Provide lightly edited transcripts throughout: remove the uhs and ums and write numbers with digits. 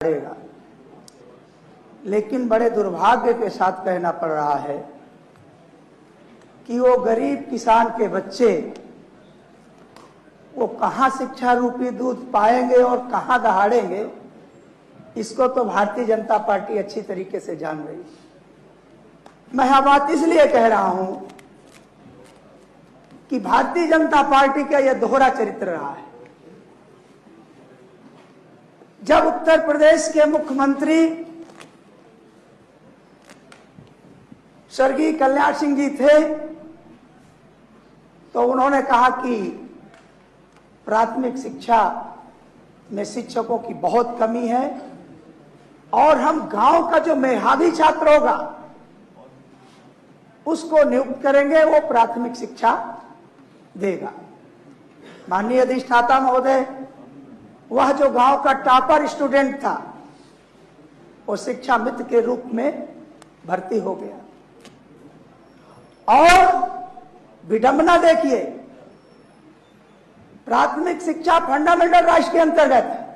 पड़ेगा। लेकिन बड़े दुर्भाग्य के साथ कहना पड़ रहा है कि वो गरीब किसान के बच्चे वो कहां शिक्षा रूपी दूध पाएंगे और कहां दहाड़ेंगे, इसको तो भारतीय जनता पार्टी अच्छी तरीके से जान रही है। मैं यह बात इसलिए कह रहा हूं कि भारतीय जनता पार्टी का यह दोहरा चरित्र रहा है। जब उत्तर प्रदेश के मुख्यमंत्री स्वर्गीय कल्याण सिंह जी थे तो उन्होंने कहा कि प्राथमिक शिक्षा में शिक्षकों की बहुत कमी है और हम गांव का जो मेधावी छात्र होगा उसको नियुक्त करेंगे, वो प्राथमिक शिक्षा देगा। माननीय अधिष्ठाता महोदय, वह जो गांव का टॉपर स्टूडेंट था वो शिक्षा मित्र के रूप में भर्ती हो गया। और विडंबना देखिए, प्राथमिक शिक्षा फंडामेंटल राइट्स के अंतर्गत है।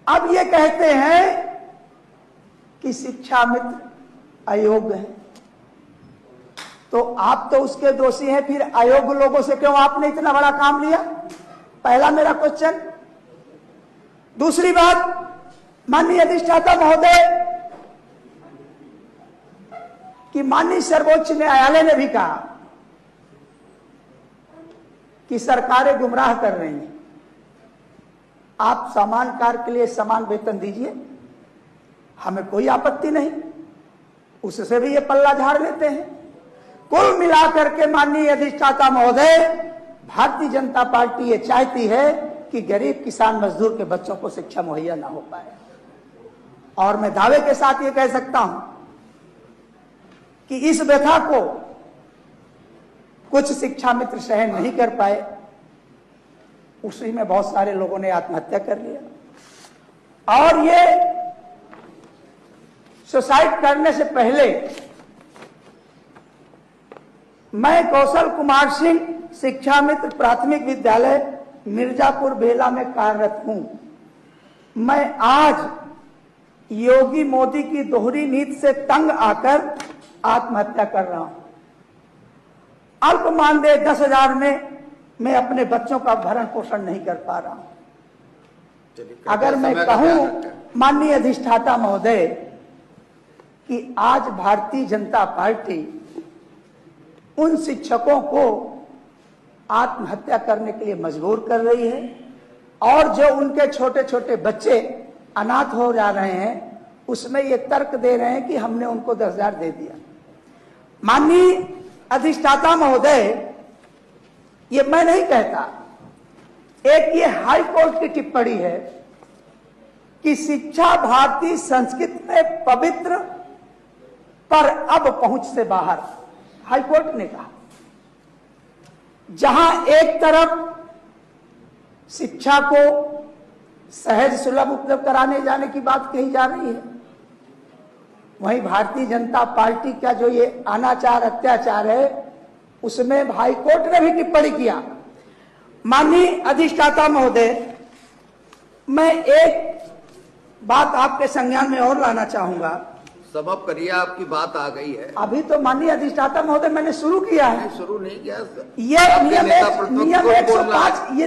अब ये कहते हैं कि शिक्षा मित्र अयोग्य है, तो आप तो उसके दोषी हैं, फिर अयोग्य लोगों से क्यों आपने इतना बड़ा काम लिया? पहला मेरा क्वेश्चन। दूसरी बात, माननीय अधिष्ठाता महोदय कि माननीय सर्वोच्च न्यायालय ने भी कहा कि सरकारें गुमराह कर रही हैं। आप समान कार्य के लिए समान वेतन दीजिए, हमें कोई आपत्ति नहीं, उससे भी ये पल्ला झाड़ लेते हैं। कुल मिलाकर के माननीय अधिष्ठाता महोदय, भारतीय जनता पार्टी ये चाहती है कि गरीब किसान मजदूर के बच्चों को शिक्षा मुहैया ना हो पाए। और मैं दावे के साथ ये कह सकता हूं कि इस व्यथा को कुछ शिक्षा मित्र सहन नहीं कर पाए, उसी में बहुत सारे लोगों ने आत्महत्या कर लिया। और ये सुसाइड करने से पहले मैं कौशल कुमार सिंह, शिक्षा मित्र प्राथमिक विद्यालय मिर्जापुर बेला में कार्यरत हूं। मैं आज योगी मोदी की दोहरी नीति से तंग आकर आत्महत्या कर रहा हूं। अल्प मानदेय 10,000 में मैं अपने बच्चों का भरण पोषण नहीं कर पा रहा हूं। अगर मैं कहूं माननीय अधिष्ठाता महोदय कि आज भारतीय जनता पार्टी उन शिक्षकों को आत्महत्या करने के लिए मजबूर कर रही है और जो उनके छोटे छोटे बच्चे अनाथ हो जा रहे हैं उसमें ये तर्क दे रहे हैं कि हमने उनको 10,000 दे दिया। माननीय अधिष्ठाता महोदय, ये मैं नहीं कहता, एक ये हाई कोर्ट की टिप्पणी है कि शिक्षा भारतीय संस्कृति में पवित्र पर अब पहुंच से बाहर, हाई कोर्ट ने कहा। जहां एक तरफ शिक्षा को सहज सुलभ उपलब्ध कराने जाने की बात कही जा रही है, वहीं भारतीय जनता पार्टी का जो ये अनाचार अत्याचार है उसमें हाई कोर्ट ने भी टिप्पणी किया। माननीय अधिष्ठाता महोदय, मैं एक बात आपके संज्ञान में और लाना चाहूंगा। समाप्त करिए, आपकी बात आ गई है। अभी तो माननीय अधिष्ठाता महोदय मैंने शुरू किया है। शुरू नहीं किया, ये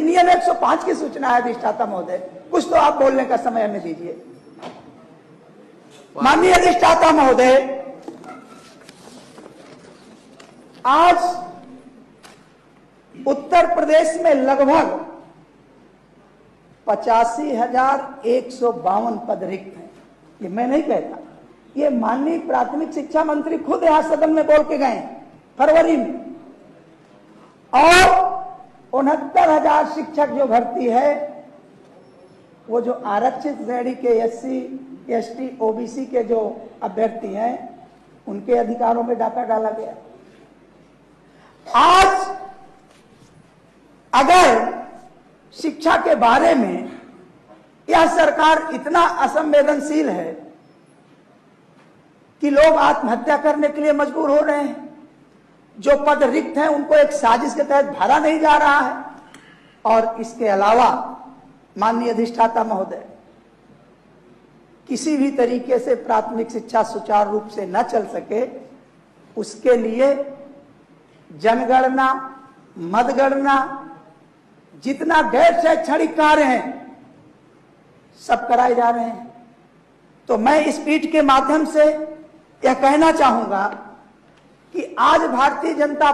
नियम 105 की सूचना है अधिष्ठाता महोदय, कुछ तो आप बोलने का समय हमें दीजिए। माननीय अधिष्ठाता महोदय, आज उत्तर प्रदेश में लगभग 85,152 पद रिक्त हैं। ये मैं नहीं कहता, ये माननीय प्राथमिक शिक्षा मंत्री खुद यहां सदन में बोल के गए फरवरी में। और 69,000 शिक्षक जो भर्ती है वो जो आरक्षित श्रेणी के SC, ST, OBC के जो अभ्यर्थी हैं उनके अधिकारों में डाका डाला गया। आज अगर शिक्षा के बारे में यह सरकार इतना असंवेदनशील है कि लोग आत्महत्या करने के लिए मजबूर हो रहे हैं, जो पद रिक्त हैं उनको एक साजिश के तहत भरा नहीं जा रहा है, और इसके अलावा माननीय अधिष्ठाता महोदय, किसी भी तरीके से प्राथमिक शिक्षा सुचारू रूप से न चल सके, उसके लिए जनगणना, मतगणना, जितना गैर शैक्षणिक कार्य हैं सब कराए जा रहे हैं। तो मैं इस पीठ के माध्यम से यह कहना चाहूंगा कि आज भारतीय जनता